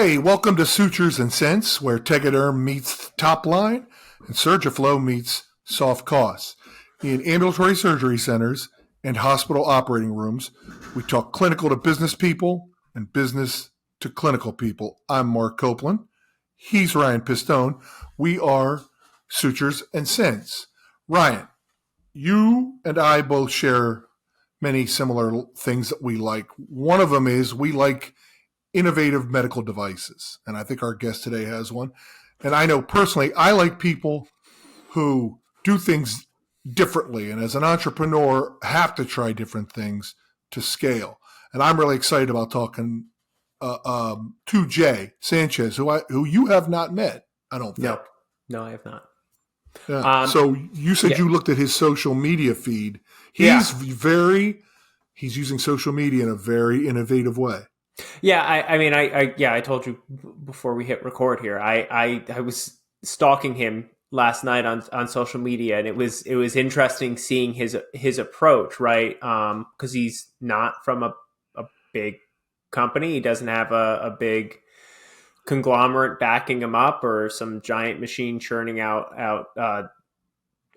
Hey, welcome to Sutures and Cents, where Tegaderm meets Top Line and Surgiflow meets soft costs. In ambulatory surgery centers and hospital operating rooms, we talk clinical to business people and business to clinical people. I'm Mark Copeland. He's Ryan Pistone. We are Sutures and Cents. Ryan, you and I both share many similar things that we like. One of them is we like innovative medical devices. And I think our guest today has one. And I know personally, I like people who do things differently. And as an entrepreneur, have to try different things to scale. And I'm really excited about talking to Jay Sanchez, who you have not met, I don't think. No, I have not. Yeah. So you said you looked at his social media feed. He's using social media in a very innovative way. Yeah, I told you before we hit record here. I was stalking him last night on social media, and it was interesting seeing his approach, right? Because he's not from a big company. He doesn't have a big conglomerate backing him up or some giant machine churning out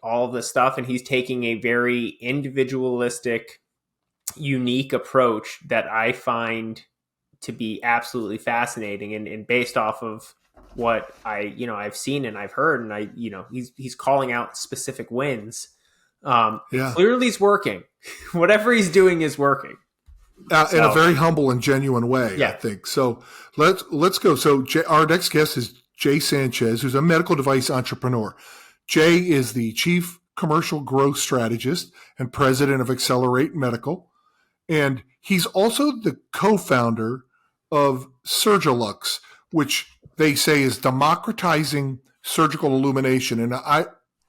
all of this stuff, and he's taking a very individualistic, unique approach that I find to be absolutely fascinating, and based off of what I've seen and I've heard, and he's calling out specific wins. Clearly it's working. Whatever he's doing is working. In a very humble and genuine way, I think. So let's go. So our next guest is Jay Sanchez, who's a medical device entrepreneur. Jay is the chief commercial growth strategist and president of Accelerate Medical. And he's also the co-founder of Surgilux, which they say is democratizing surgical illumination. And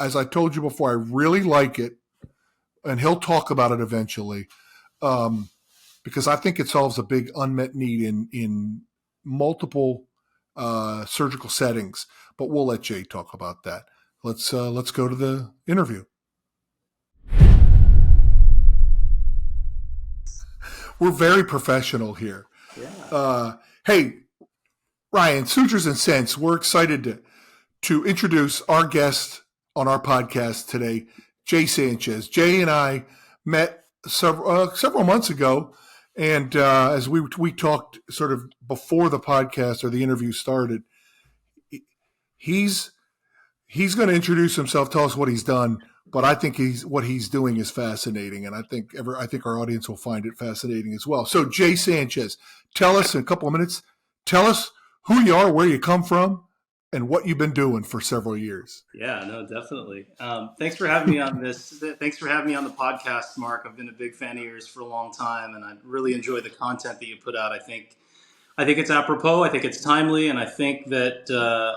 as I told you before, I really like it. And he'll talk about it eventually. Because I think it solves a big unmet need in multiple surgical settings. But we'll let Jay talk about that. Let's go to the interview. We're very professional here. Yeah. Hey, Ryan, Sutures and Cents, we're excited to introduce our guest on our podcast today, Jay Sanchez. Jay and I met several months ago, and as we talked sort of before the podcast or the interview started, he's going to introduce himself, tell us what he's done. But I think what he's doing is fascinating, and I think our audience will find it fascinating as well. So, Jay Sanchez, tell us in a couple of minutes. Tell us who you are, where you come from, and what you've been doing for several years. Yeah, no, definitely. Thanks for having me on this. Thanks for having me on the podcast, Mark. I've been a big fan of yours for a long time, and I really enjoy the content that you put out. I think it's apropos. I think it's timely, and I think that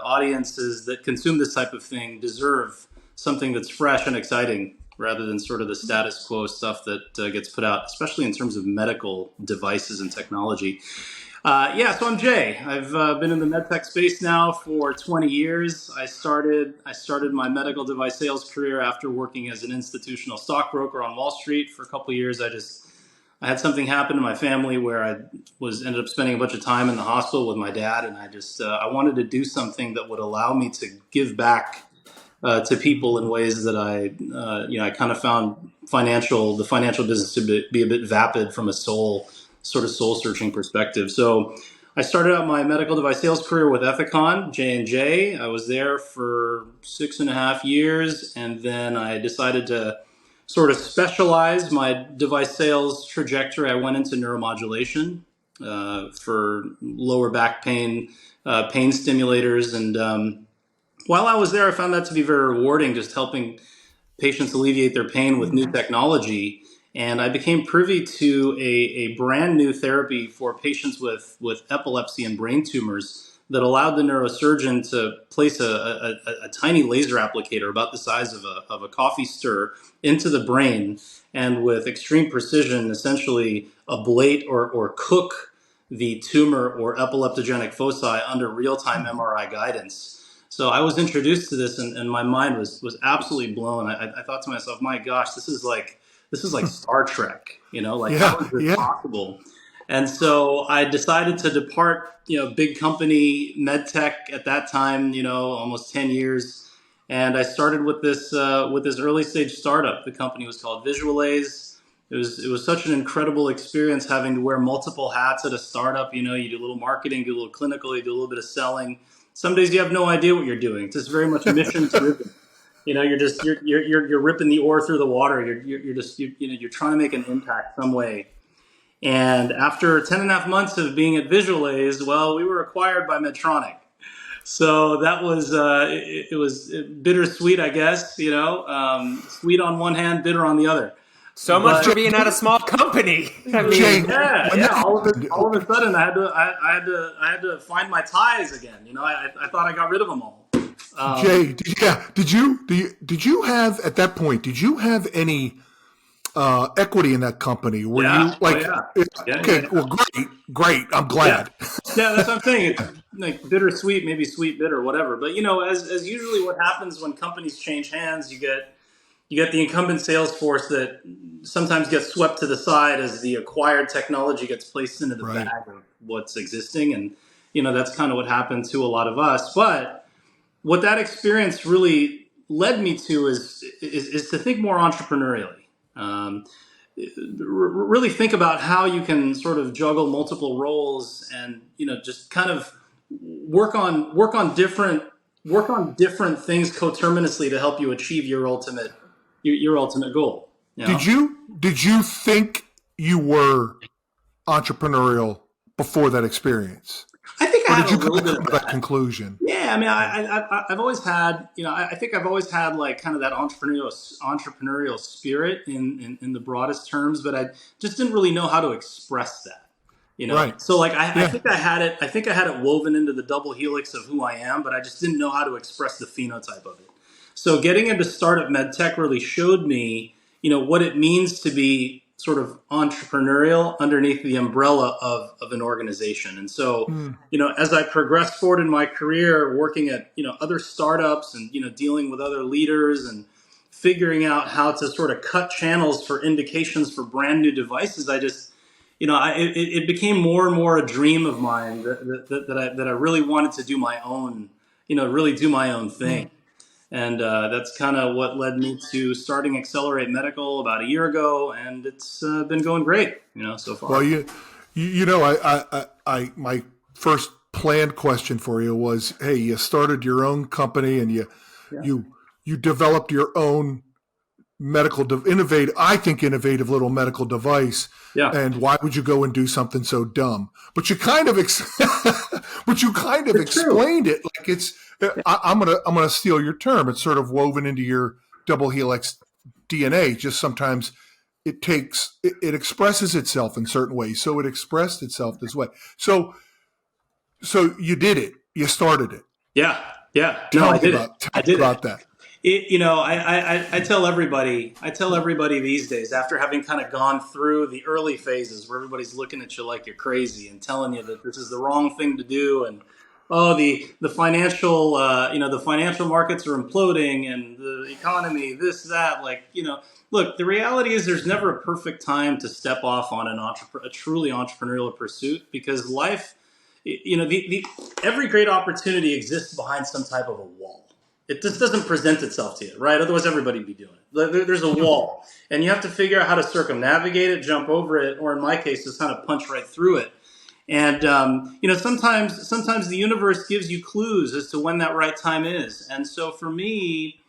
audiences that consume this type of thing deserve something that's fresh and exciting rather than sort of the status quo stuff that gets put out, especially in terms of medical devices and technology. So I'm Jay. I've been in the MedTech space now for 20 years. I started my medical device sales career after working as an institutional stockbroker on Wall Street for a couple of years. I had something happen in my family where I ended up spending a bunch of time in the hospital with my dad, and I wanted to do something that would allow me to give back to people in ways that I kind of found the financial business to be a bit vapid from a soul searching perspective. So I started out my medical device sales career with Ethicon, J&J. I was there for 6.5 years, and then I decided to sort of specialize my device sales trajectory. I went into neuromodulation for lower back pain, pain stimulators, and while I was there, I found that to be very rewarding, just helping patients alleviate their pain with new technology. And I became privy to a brand new therapy for patients with epilepsy and brain tumors that allowed the neurosurgeon to place a tiny laser applicator about the size of a coffee stir into the brain, and with extreme precision, essentially ablate or cook the tumor or epileptogenic foci under real-time MRI guidance. So I was introduced to this, and my mind was absolutely blown. I thought to myself, my gosh, this is like Star Trek, how is this possible? And so I decided to depart, big company MedTech at that time, almost 10 years. And I started with this early stage startup. The company was called Visualaze. It was such an incredible experience having to wear multiple hats at a startup. You do a little marketing, do a little clinical, you do a little bit of selling. Some days you have no idea what you're doing. It's just very much mission driven. You're ripping the ore through the water. You're trying to make an impact some way. And after 10 and a half months of being at Visualaze, well, we were acquired by Medtronic. So that was it was bittersweet, I guess. Sweet on one hand, bitter on the other. So much for being at a small company. I mean, Jay, yeah. All of a sudden, I had to find my ties again. I thought I got rid of them all. Jay, did you have at that point? Did you have any equity in that company? Were you like, okay, well, great. I'm glad. Yeah, that's what I'm saying. It's like bittersweet, maybe sweet, bitter, whatever. But as usually what happens when companies change hands, you get the incumbent sales force that sometimes gets swept to the side as the acquired technology gets placed into the bag of what's existing, and that's kind of what happened to a lot of us. But what that experience really led me to is to think more entrepreneurially. Really think about how you can sort of juggle multiple roles and just kind of work on different things coterminously to help you achieve your ultimate goal. Did you think you were entrepreneurial before that experience? I think I Or had did you a little come bit to of that that. conclusion? Yeah, I mean, I've always had, I think I've always had like kind of that entrepreneurial spirit in the broadest terms, but I just didn't really know how to express that. Right. So like I think I had it. I think I had it woven into the double helix of who I am, but I just didn't know how to express the phenotype of it. So getting into startup medtech really showed me, what it means to be sort of entrepreneurial underneath the umbrella of an organization. And so, as I progressed forward in my career, working at, other startups and, dealing with other leaders and figuring out how to sort of cut channels for indications for brand new devices, I just, it became more and more a dream of mine that I really wanted to do my own, really do my own thing. And that's kind of what led me to starting Accelerate Medical about a year ago, and it's been going great, so far. Well, I my first planned question for you was, hey, you started your own company and you developed your own innovative little medical device. Yeah. And why would you go and do something so dumb? But you kind of explained it like it's. I'm gonna steal your term. It's sort of woven into your double helix DNA. Just sometimes it expresses itself in certain ways. So it expressed itself this way. So you did it. You started it. Yeah. Tell me about that. I tell everybody these days, after having kind of gone through the early phases where everybody's looking at you like you're crazy and telling you that this is the wrong thing to do, and the financial the financial markets are imploding and the economy this that, look, the reality is there's never a perfect time to step off on a truly entrepreneurial pursuit, because life, every great opportunity exists behind some type of a wall. It just doesn't present itself to you, right? Otherwise, everybody would be doing it. There's a wall, and you have to figure out how to circumnavigate it, jump over it, or in my case, just kind of punch right through it. And sometimes the universe gives you clues as to when that right time is. And so for me,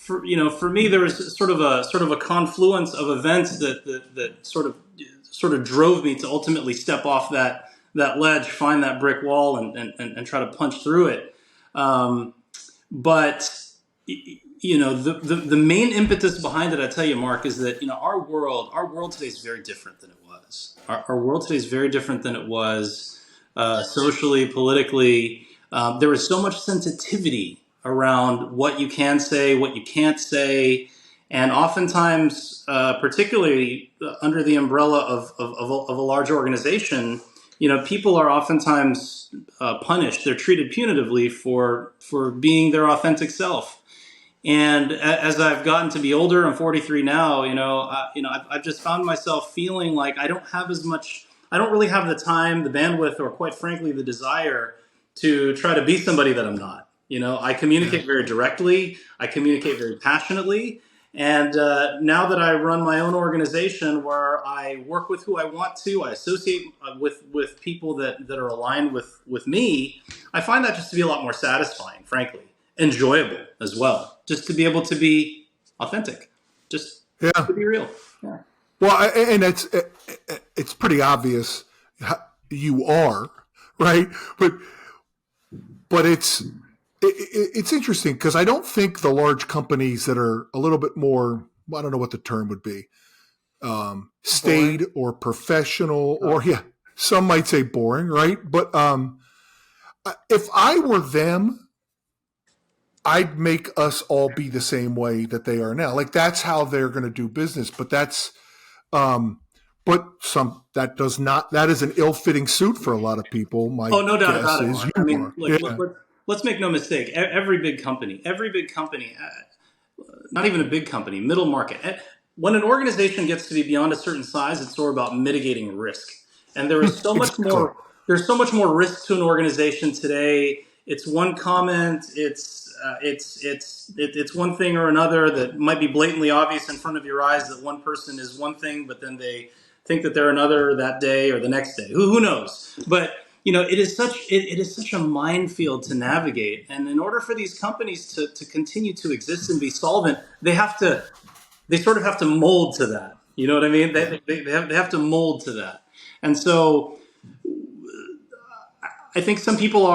there was sort of a confluence of events that sort of drove me to ultimately step off that ledge, find that brick wall, and try to punch through it. But the main impetus behind it, I tell you, Mark, is that our world today is very different than it was. Our world today is very different than it was socially, politically. There is so much sensitivity around what you can say, what you can't say, and oftentimes, particularly under the umbrella of a large organization, people are oftentimes punished. They're treated punitively for being their authentic self. And as I've gotten to be older, I'm 43 now. I've just found myself feeling like I don't have as much I don't really have the time, the bandwidth, or quite frankly, the desire to try to be somebody that I'm not. I communicate very directly. I communicate very passionately. And now that I run my own organization where I work with who I want to, I associate with people that are aligned with me, I find that just to be a lot more satisfying, frankly, enjoyable as well. Just to be able to be authentic, just to be real. Yeah. Well, and it's pretty obvious you are, right? But it's interesting because I don't think the large companies that are a little bit more, I don't know what the term would be, staid or professional, or some might say boring, right? But if I were them, I'd make us all be the same way that they are now. Like that's how they're going to do business. But that is an ill-fitting suit for a lot of people. No doubt about it, Mark. I mean, let's make no mistake. Every big company, not even a big company, middle market. When an organization gets to be beyond a certain size, it's more about mitigating risk. And there is so much more. There's so much more risk to an organization today. It's one comment. It's one thing or another that might be blatantly obvious in front of your eyes that one person is one thing, but then they think that they're another that day or the next day. Who knows? But it is such a minefield to navigate. And in order for these companies to continue to exist and be solvent, they sort of have to mold to that. You know what I mean? They have to mold to that. And so I think some people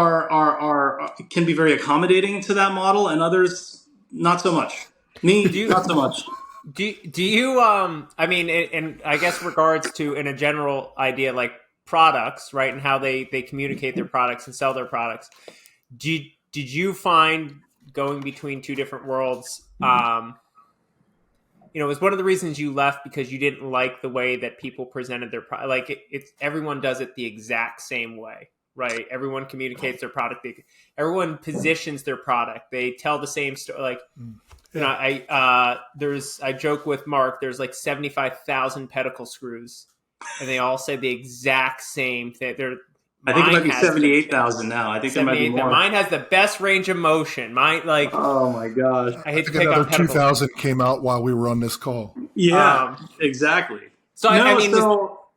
can be very accommodating to that model, and others not so much. Not so much. Do you I mean, and I guess regards to in a general idea like products, right, and how they communicate their products and sell their products. Did you find going between two different worlds? It was one of the reasons you left because you didn't like the way that people presented their product. Like it's everyone does it the exact same way. Right. Everyone communicates their product. Everyone positions their product. They tell the same story. Like, I joke with Mark, there's like 75,000 pedicle screws and they all say the exact same thing. I think it might be 78,000 now. I think there might be more. Mine has the best range of motion. Oh my gosh. I hate to pick another 2,000 came out while we were on this call. Yeah, exactly. So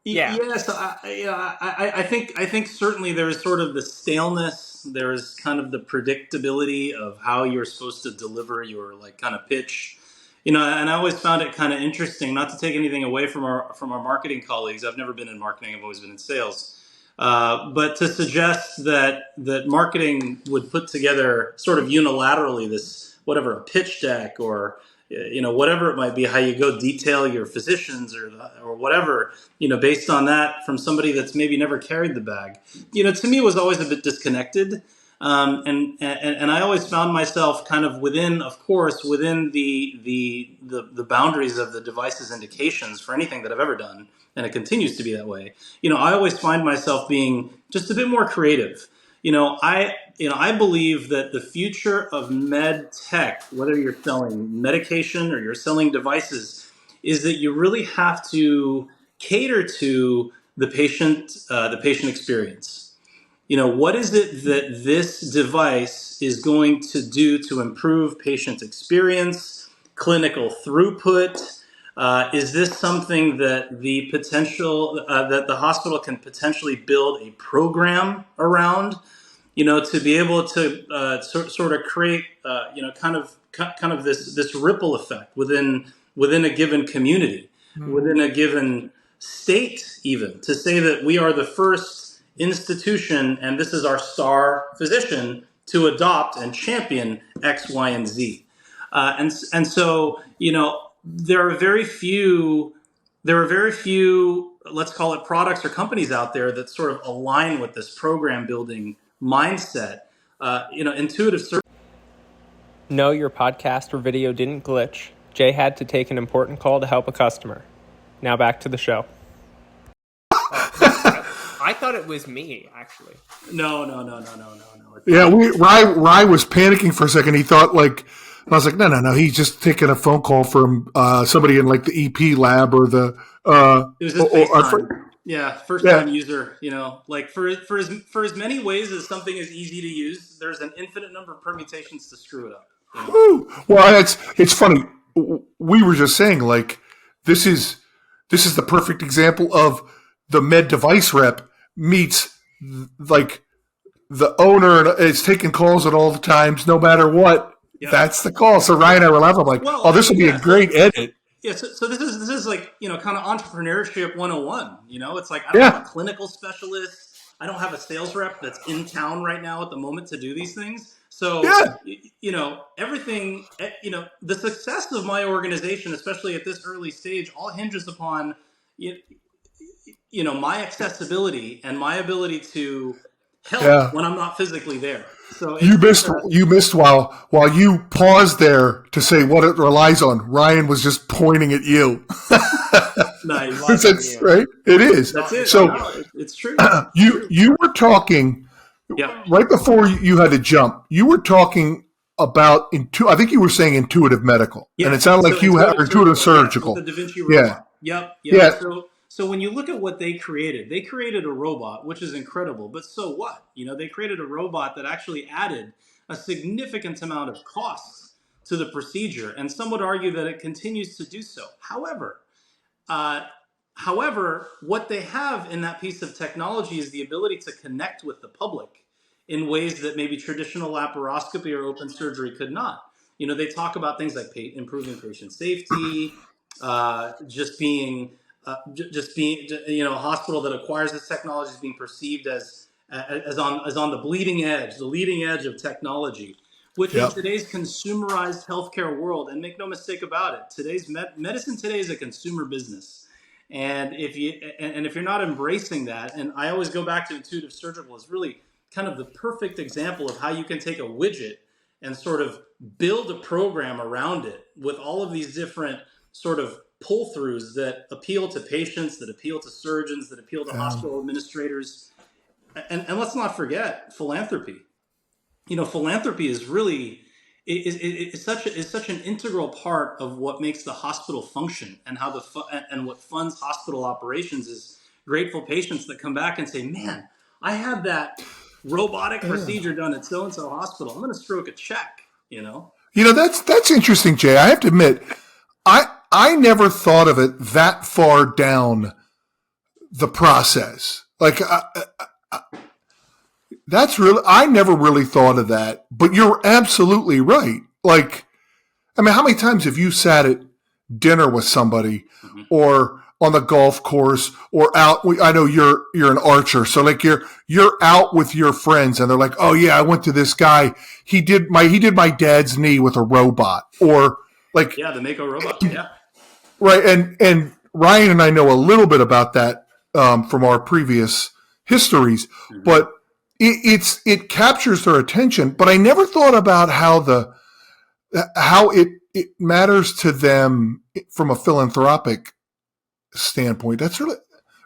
Yes, I think certainly there is sort of the staleness. There is kind of the predictability of how you're supposed to deliver your kind of pitch, and I always found it kind of interesting. Not to take anything away from our marketing colleagues. I've never been in marketing. I've always been in sales, but to suggest that marketing would put together sort of unilaterally this a pitch deck or whatever it might be, how you go detail your physicians or whatever, based on that from somebody that's maybe never carried the bag, to me was always a bit disconnected. And I always found myself kind of within the boundaries of the device's indications for anything that I've ever done. And it continues to be that way. I always find myself being just a bit more creative. I believe that the future of MedTech, whether you're selling medication or you're selling devices, is that you really have to cater to the patient experience. What is it that this device is going to do to improve patient experience, clinical throughput? Is this something that the hospital can potentially build a program around? To be able to sort of create, kind of this ripple effect within a given community, within a given state, even to say that we are the first institution and this is our star physician to adopt and champion X, Y, and Z, and so there are very few. Let's call it products or companies out there that sort of align with this program building mindset, intuitive service. No, your podcast or video didn't glitch. Jay had to take an important call to help a customer. Now back to the show. I thought it was me, actually. No. Yeah, Rye was panicking for a second. He thought I was like, no. He's just taking a phone call from somebody in the EP lab or the. It was just FaceTime. Yeah, first Yeah. time user, like for as many ways as something is easy to use, there's an infinite number of permutations to screw it up. Woo. Well, it's funny. We were just saying, like, this is the perfect example of the med device rep meets like the owner, and it's taking calls at all the times, no matter what. Yeah. That's the call. So Ryan and I were laughing. I'm like, Well, oh, this will be a yeah. great edit. Yeah, so this is like kind of entrepreneurship 101. It's like I don't have Yeah. a clinical specialist, I don't have a sales rep that's in town right now at the moment to do these things. So Yeah. everything, the success of my organization, especially at this early stage, all hinges upon my accessibility and my ability to help Yeah. when I'm not physically there. So You missed while you paused there to say what it relies on. Ryan was just pointing at you. nice. It's right. It is. That's it. So No, it's true. you were talking Yeah. right before you had to jump. You were talking about I think you were saying intuitive medical, and it sounded like you had intuitive surgical. With the Da Vinci Yeah. robot. Yep. Yeah. So when you look at what they created a robot, which is incredible. But so what? They created a robot that actually added a significant amount of costs to the procedure, and some would argue that it continues to do so. Uh, However, what they have in that piece of technology is the ability to connect with the public in ways that maybe traditional laparoscopy or open surgery could not. They talk about things like improving patient safety, just being a hospital that acquires this technology is being perceived as on the bleeding edge, the leading edge of technology, which in Yep. today's consumerized healthcare world, and make no mistake about it, today's medicine today is a consumer business. And if you're not embracing that, and I always go back to intuitive surgical as really kind of the perfect example of how you can take a widget and sort of build a program around it with all of these different sort of pull-throughs that appeal to patients, that appeal to surgeons, that appeal to hospital administrators. And let's not forget philanthropy. Philanthropy is really is such an integral part of what makes the hospital function, and how and what funds hospital operations is grateful patients that come back and say, "Man, I had that robotic procedure done at so and so hospital. I'm going to stroke a check." That's interesting, Jay. I have to admit, I never thought of it that far down the process. Like that's really, I never really thought of that. But you're absolutely right. Like, I mean, how many times have you sat at dinner with somebody, Mm-hmm. or on the golf course, or out? I know you're an archer, so like you're out with your friends, and they're like, "Oh yeah, I went to this guy. He did my dad's knee with a robot," or like, yeah, the Mako robot. Yeah, right. And Ryan and I know a little bit about that from our previous histories, mm-hmm. but it captures their attention. But I never thought about how it matters to them from a philanthropic standpoint. That's really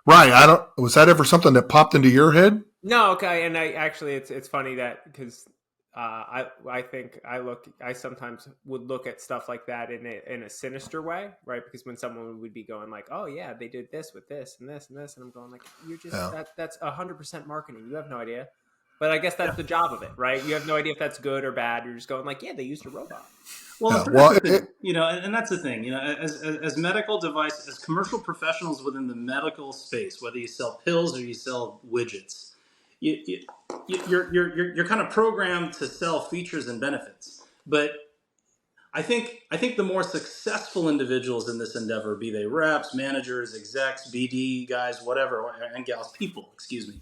Ryan. Was that ever something that popped into your head? No, okay, and I actually, it's funny that because I think I sometimes would look at stuff like that in a sinister way, right? Because when someone would be going like, "Oh yeah, they did this with this and this and this," and I'm going like, "You're just that's 100% marketing. You have no idea." But I guess that's the job of it, right? You have no idea if that's good or bad. You're just going like, "Yeah, they used a robot." Well, that's the thing, and that's the thing, as medical device, as commercial professionals within the medical space, whether you sell pills or you sell widgets, you're kind of programmed to sell features and benefits. But I think the more successful individuals in this endeavor, be they reps, managers, execs, BD guys, whatever, and gals, people, excuse me,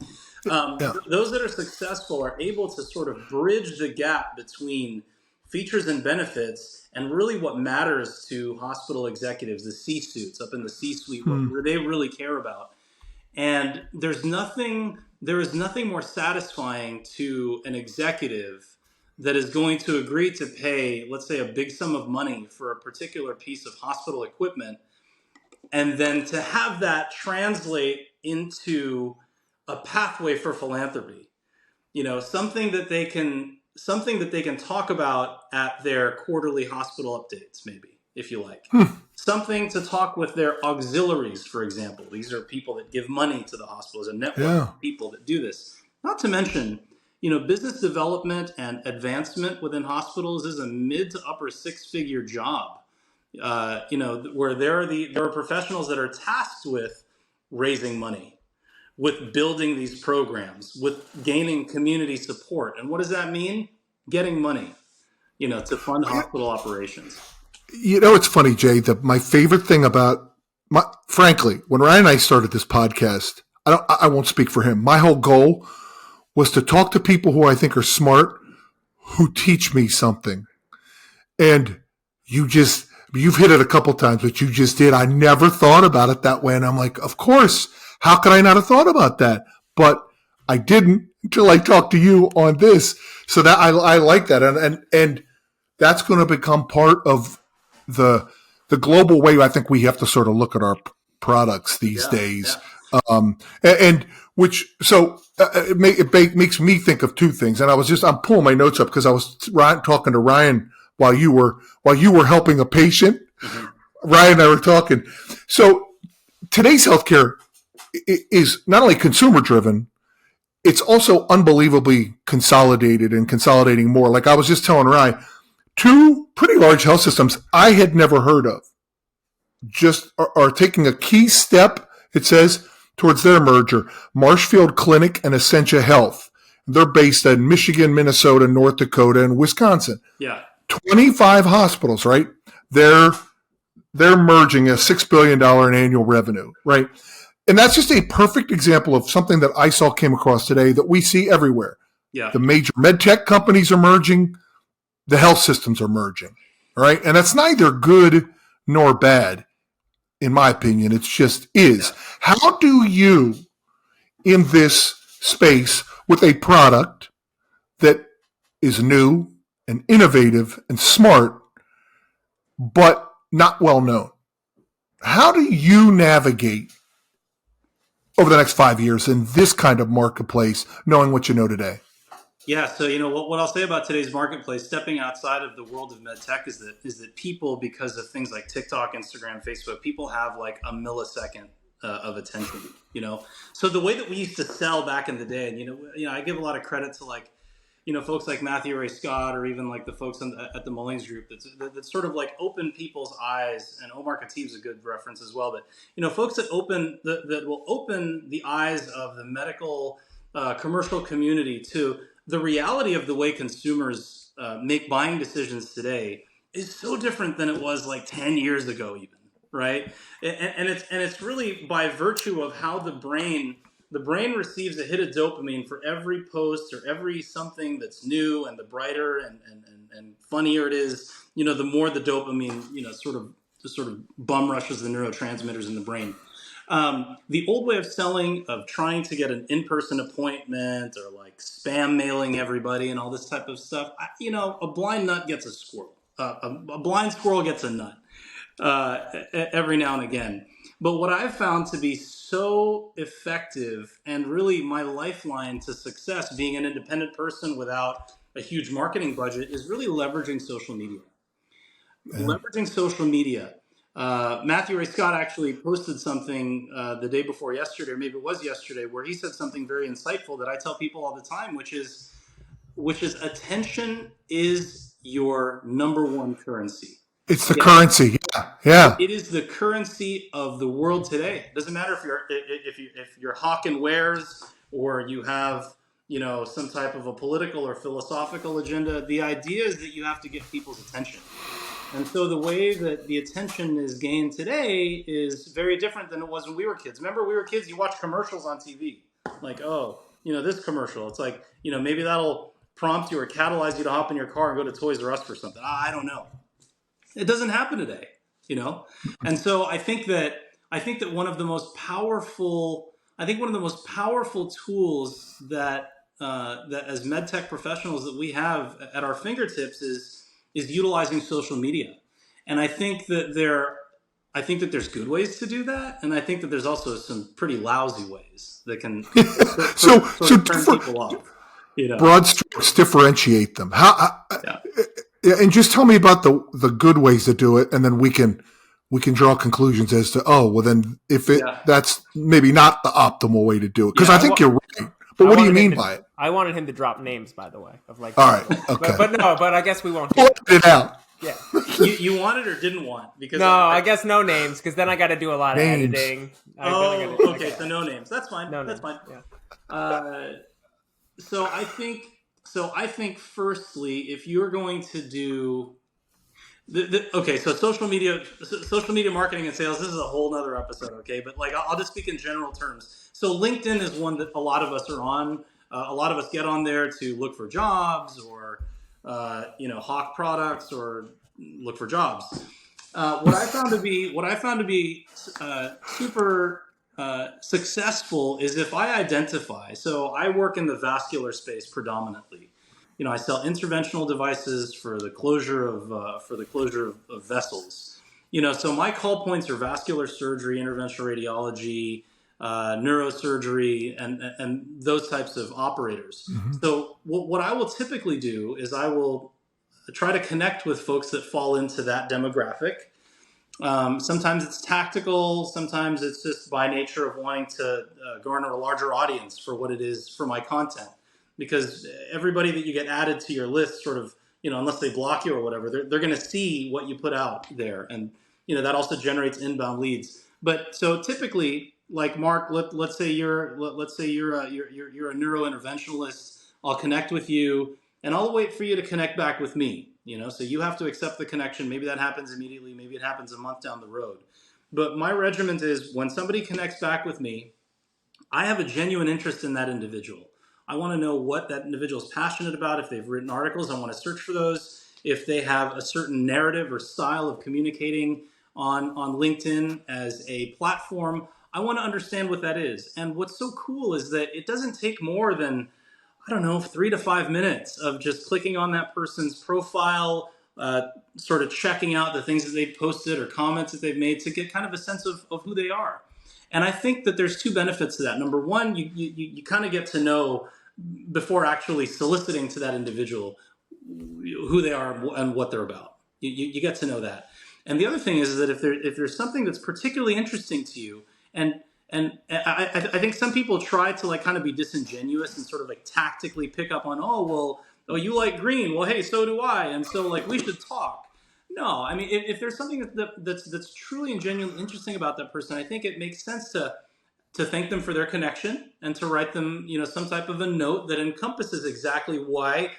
those that are successful are able to sort of bridge the gap between features and benefits, and really what matters to hospital executives, the C-suits up in the C-suite, what they really care about. And there is nothing more satisfying to an executive that is going to agree to pay, let's say, a big sum of money for a particular piece of hospital equipment, and then to have that translate into a pathway for philanthropy. Something that they can talk about at their quarterly hospital updates, maybe. if you like. Something to talk with their auxiliaries, for example. These are people that give money to the hospitals, a network of people that do this. Not to mention, business development and advancement within hospitals is a mid to upper six-figure job. Where there are professionals that are tasked with raising money, with building these programs, with gaining community support. And what does that mean? Getting money, to fund hospital operations. It's funny, Jay, my favorite thing about frankly, when Ryan and I started this podcast, I won't speak for him. My whole goal was to talk to people who I think are smart, who teach me something. And you've hit it a couple times, but you just did. I never thought about it that way. And I'm like, of course, how could I not have thought about that? But I didn't until I talked to you on this. So that I like that. And that's going to become part of the global way I think we have to sort of look at our products these days. Yeah. It makes me think of two things. And I'm pulling my notes up because I was talking to Ryan while you were helping a patient. Mm-hmm. Ryan and I were talking. So today's healthcare is not only consumer driven, it's also unbelievably consolidated and consolidating more. Like I was just telling Ryan, two pretty large health systems I had never heard of just are taking a key step, it says, towards their merger. Marshfield Clinic and Essentia Health. They're based in Michigan, Minnesota, North Dakota, and Wisconsin. Yeah. 25 hospitals, right? They're merging a $6 billion in annual revenue, right? And that's just a perfect example of something that I came across today that we see everywhere. Yeah. The major MedTech companies are merging. The health systems are merging, right? And that's neither good nor bad, in my opinion. It just is. Yeah. How do you, in this space, with a product that is new and innovative and smart, but not well known, how do you navigate over the next 5 years in this kind of marketplace, knowing what you know today? Yeah, so what I'll say about today's marketplace, stepping outside of the world of MedTech, is that people, because of things like TikTok, Instagram, Facebook, people have like a millisecond of attention. So the way that we used to sell back in the day, and I give a lot of credit to folks like Matthew Ray Scott, or even like the folks at the Mullings Group that sort of like open people's eyes. And Omar Khatib's a good reference as well. But folks that will open the eyes of the medical commercial community to the reality of the way consumers make buying decisions today is so different than it was like 10 years ago, even, right? And it's really by virtue of how the brain receives a hit of dopamine for every post or every something that's new, and the brighter and funnier it is, the more the dopamine, sort of bum rushes the neurotransmitters in the brain. The old way of selling, of trying to get an in-person appointment or like spam mailing everybody and all this type of stuff, a blind nut gets a squirrel. A blind squirrel gets a nut every now and again. But what I've found to be so effective, and really my lifeline to success, being an independent person without a huge marketing budget, is really leveraging social media. Leveraging social media. Matthew Ray Scott actually posted something the day before yesterday, or maybe it was yesterday, where he said something very insightful that I tell people all the time, which is attention is your number one currency. It's the currency. Yeah. It is the currency of the world today. It doesn't matter if you're hawking wares, or you have some type of a political or philosophical agenda. The idea is that you have to get people's attention. And so the way that the attention is gained today is very different than it was when we were kids. Remember, we were kids, you watch commercials on TV. Like, this commercial. It's like, maybe that'll prompt you or catalyze you to hop in your car and go to Toys R Us for something. I don't know. It doesn't happen today, And so I think that one of the most powerful tools that as MedTech professionals that we have at our fingertips is utilizing social media. And I think that there's good ways to do that, and I think that there's also some pretty lousy ways that can turn people off. Broad strokes, differentiate them. Yeah, and just tell me about the good ways to do it, and then we can draw conclusions as to then if Yeah. that's maybe not the optimal way to do it, because Yeah, I think you're right. But what do you mean by it? I wanted him to drop names, by the way, of like. All right, okay. But I guess we won't. Pull it out. Yeah. you wanted or didn't want? Because No, I guess no names, because then I got to do a lot of Names. editing. Okay, so no names. That's fine. No That's names. fine. Yeah. So I think firstly, if you're going to do so social media marketing and sales, this is a whole nother episode. Okay, but like I'll just speak in general terms. So LinkedIn is one that a lot of us are on. A lot of us get on there to look for jobs or hawk products or look for jobs. What I found to be super successful is if I identify. So I work in the vascular space predominantly. I sell interventional devices for the closure of vessels. So my call points are vascular surgery, interventional radiology, neurosurgery, and those types of operators. Mm-hmm. So what I will typically do is I will try to connect with folks that fall into that demographic. Sometimes it's tactical. Sometimes it's just by nature of wanting to garner a larger audience for what it is for my content. Because everybody that you get added to your list sort of, unless they block you or whatever, they're going to see what you put out there. And, that also generates inbound leads. But so typically, like Mark, let's say you're a neurointerventionalist. I'll connect with you and I'll wait for you to connect back with me. So you have to accept the connection. Maybe that happens immediately. Maybe it happens a month down the road. But my regiment is when somebody connects back with me, I have a genuine interest in that individual. I want to know what that individual is passionate about. If they've written articles, I want to search for those. If they have a certain narrative or style of communicating on LinkedIn as a platform, I want to understand what that is. And what's so cool is that it doesn't take more than, 3 to 5 minutes of just clicking on that person's profile, sort of checking out the things that they've posted or comments that they've made to get kind of a sense of who they are. And I think that there's two benefits to that. Number one, you kind of get to know before actually soliciting to that individual who they are and what they're about. You get to know that. And the other thing is that if there's something that's particularly interesting to you, and I think some people try to like kind of be disingenuous and sort of like tactically pick up on, you like green. Well, hey, so do I. And so like we should talk. No, I mean, if there's something that's truly and genuinely interesting about that person, I think it makes sense to thank them for their connection and to write them, some type of a note that encompasses exactly why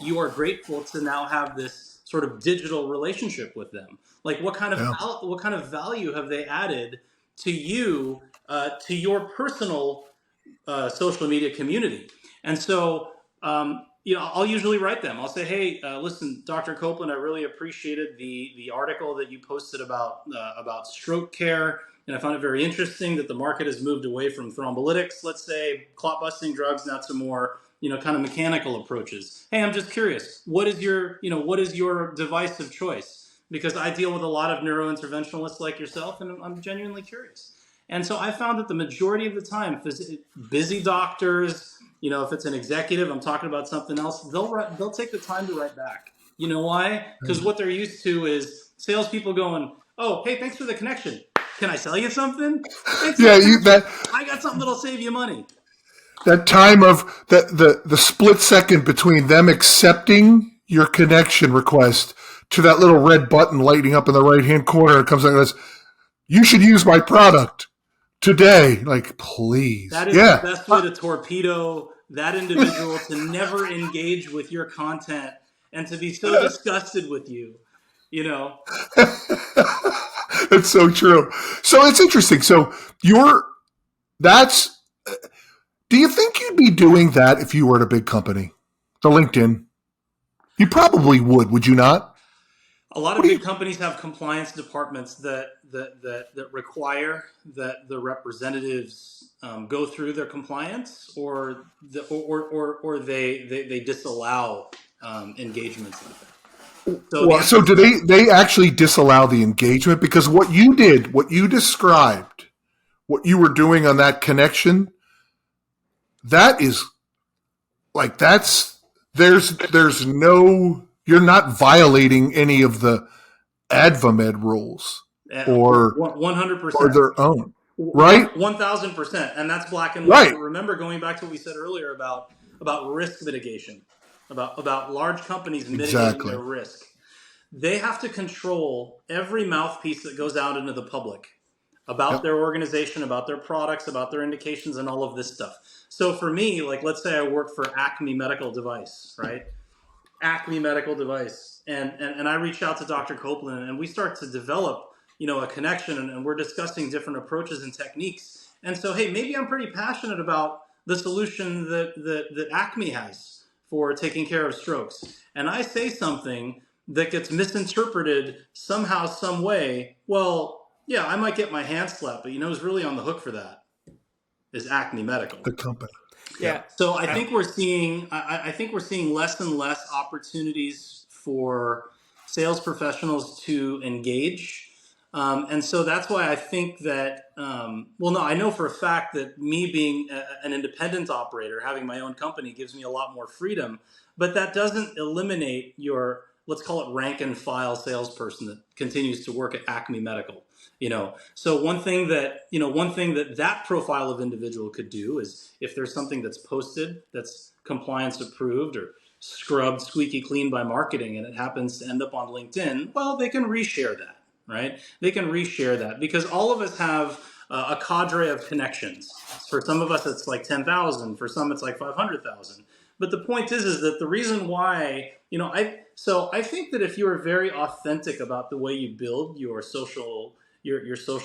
you are grateful to now have this sort of digital relationship with them. Like what kind of value have they added to you, to your personal social media community? And so, I'll usually write them. I'll say, hey, listen, Dr. Copeland, I really appreciated the article that you posted about stroke care. And I found it very interesting that the market has moved away from thrombolytics, let's say, clot busting drugs, now to more, kind of mechanical approaches. Hey, I'm just curious. What is your device of choice? Because I deal with a lot of neurointerventionalists like yourself, and I'm genuinely curious. And so I found that the majority of the time, busy doctors, if it's an executive, I'm talking about something else, they'll take the time to write back. You know why? Because what they're used to is salespeople going, oh, hey, thanks for the connection. Can I sell you something? I got something that'll save you money. That time of the split second between them accepting your connection request to that little red button lighting up in the right-hand corner, it comes out and goes, you should use my product today. Like, please. That is the best way to torpedo that individual to never engage with your content and to be so disgusted with you, That's so true. So it's interesting. So do you think you'd be doing that if you were at a big company? The LinkedIn? You probably would you not? A lot of big companies have compliance departments that require that the representatives go through their compliance, or they disallow engagements like that. So do they actually disallow the engagement? Because what you did, what you described, what you were doing on that connection, that is like there's no you're not violating any of the AdvaMed rules or 100%. their own, right? 1,000%, and that's black and white. Right. But remember, going back to what we said earlier about risk mitigation, about large companies mitigating Exactly. their risk, they have to control every mouthpiece that goes out into the public about Yep. their organization, about their products, about their indications, and all of this stuff. So for me, like, let's say I work for Acme Medical Device, right? Acme Medical Device, and I reach out to Dr. Copeland, and we start to develop, a connection, and we're discussing different approaches and techniques. And so, hey, maybe I'm pretty passionate about the solution that Acme has for taking care of strokes, and I say something that gets misinterpreted somehow, some way. Well, yeah, I might get my hand slapped, but who's really on the hook for that is Acme Medical. The company. Yeah. So I think we're seeing less and less opportunities for sales professionals to engage, and so that's why I think that. No, I know for a fact that me being an independent operator, having my own company, gives me a lot more freedom. But that doesn't eliminate your, let's call it, rank and file salesperson that continues to work at Acme Medical. So one thing that profile of individual could do is, if there's something that's posted that's compliance approved or scrubbed squeaky clean by marketing, and it happens to end up on LinkedIn, well, they can reshare that, right? They can reshare that, because all of us have a cadre of connections. For some of us, it's like 10,000. For some, it's like 500,000. But the point is that the reason why, I think that if you are very authentic about the way you build your social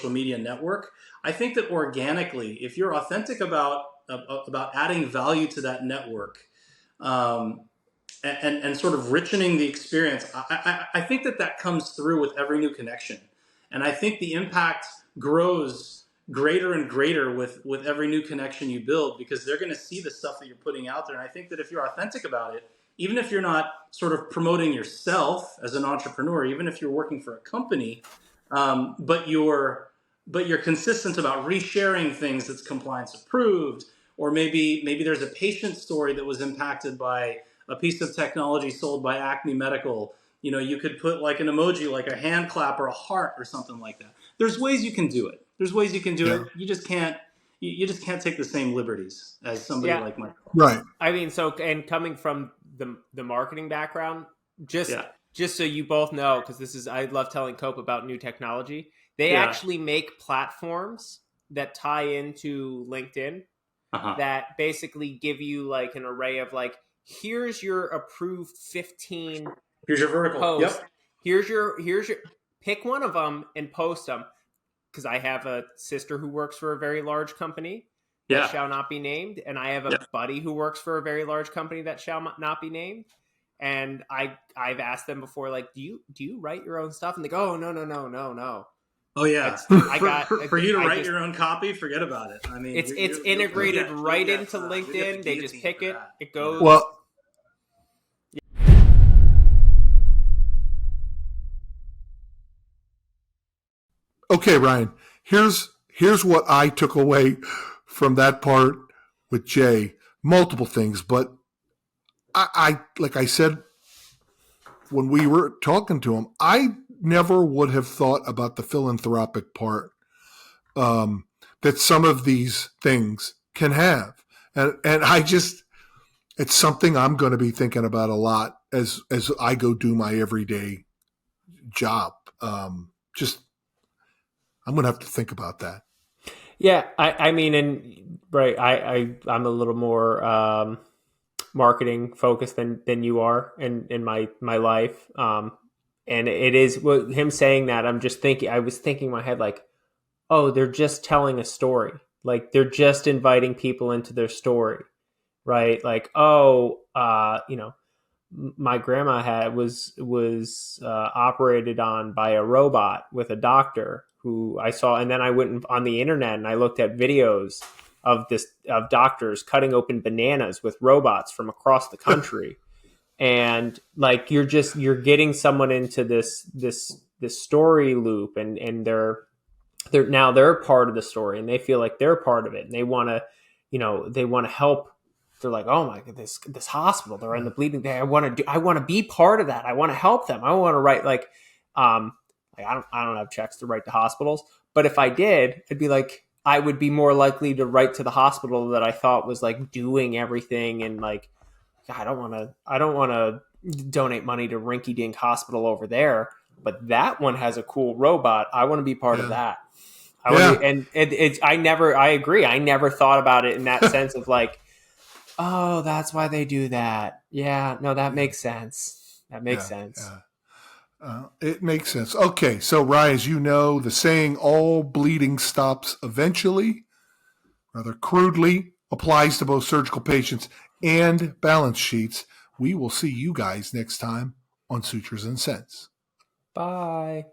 media network, I think that organically, if you're authentic about adding value to that network, and sort of richening the experience, I think that comes through with every new connection, and I think the impact grows greater and greater with every new connection you build, because they're going to see the stuff that you're putting out there. And I think that if you're authentic about it, even if you're not sort of promoting yourself as an entrepreneur, even if you're working for a company, but you're consistent about resharing things that's compliance approved, or maybe there's a patient story that was impacted by a piece of technology sold by Acme Medical. You could put like an emoji, like a hand clap or a heart or something like that. There's ways you can do it. Yeah. You just can't. You just can't take the same liberties as somebody like myself. Right. I mean, and coming from the marketing background, just so you both know, because I love telling Cope about new technology. They actually make platforms that tie into LinkedIn that basically give you like an array of like, here's your approved 15. Here's your vertical. Posts. Yep. Here's your pick one of them and post them. Because I have a sister who works for a very large company that shall not be named, and I have a buddy who works for a very large company that shall not be named. And I've asked them before, like, do you write your own stuff? And they go, oh, no. Oh yeah, for you to write your own copy, forget about it. I mean, it's integrated right into LinkedIn. They just pick it. It goes. Well, okay, Ryan. Here's what I took away from that part with Jay. Multiple things, but I like I said when we were talking to him, I never would have thought about the philanthropic part that some of these things can have, and I just, it's something I'm going to be thinking about a lot as I go do my everyday job. Just I'm going to have to think about that. Yeah, I mean, and right, I'm a little more marketing focused than you are in my life. And it is him saying that, I was thinking in my head, like, oh, they're just telling a story. Like, they're just inviting people into their story, right? Like, oh, my grandma was operated on by a robot with a doctor who I saw, and then I went on the internet and I looked at videos of doctors cutting open bananas with robots from across the country. And like, you're getting someone into this story loop, and they're now they're part of the story, and they feel like they're part of it, and they want to help they're like, oh my god, this hospital, they're in the bleeding day. I want to be part of that. I want to help them. I want to write I don't have checks to write to hospitals, but if I did, it'd be like, I would be more likely to write to the hospital that I thought was like doing everything, and like, I don't want to donate money to rinky dink hospital over there, but that one has a cool robot. I want to be part of that. I agree. I never thought about it in that sense of like, oh, that's why they do that. Yeah, no, that makes sense. That makes sense. It makes sense. Okay, so Rye, as you know, the saying "all bleeding stops eventually," rather crudely, applies to both surgical patients and balance sheets. We will see you guys next time on Sutures and Cents. Bye.